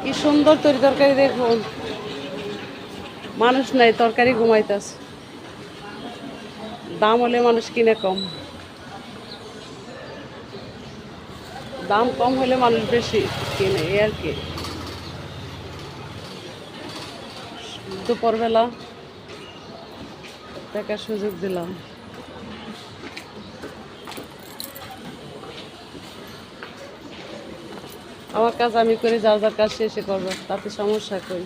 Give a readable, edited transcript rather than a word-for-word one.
কি সুন্দর তরি তরকারি দেখুন, মানুষ নাই, তরকারি ঘুমাইতেছে। দাম হলে মানুষ কিনে কম, দাম কম হলে মানুষ বেশি কিনে, এই আর কি। দুপুরবেলা দেখার সুযোগ দিলাম। আমার কাজ আমি করি, যার যার কাজ শেষে করবে, তাতে সমস্যা কই।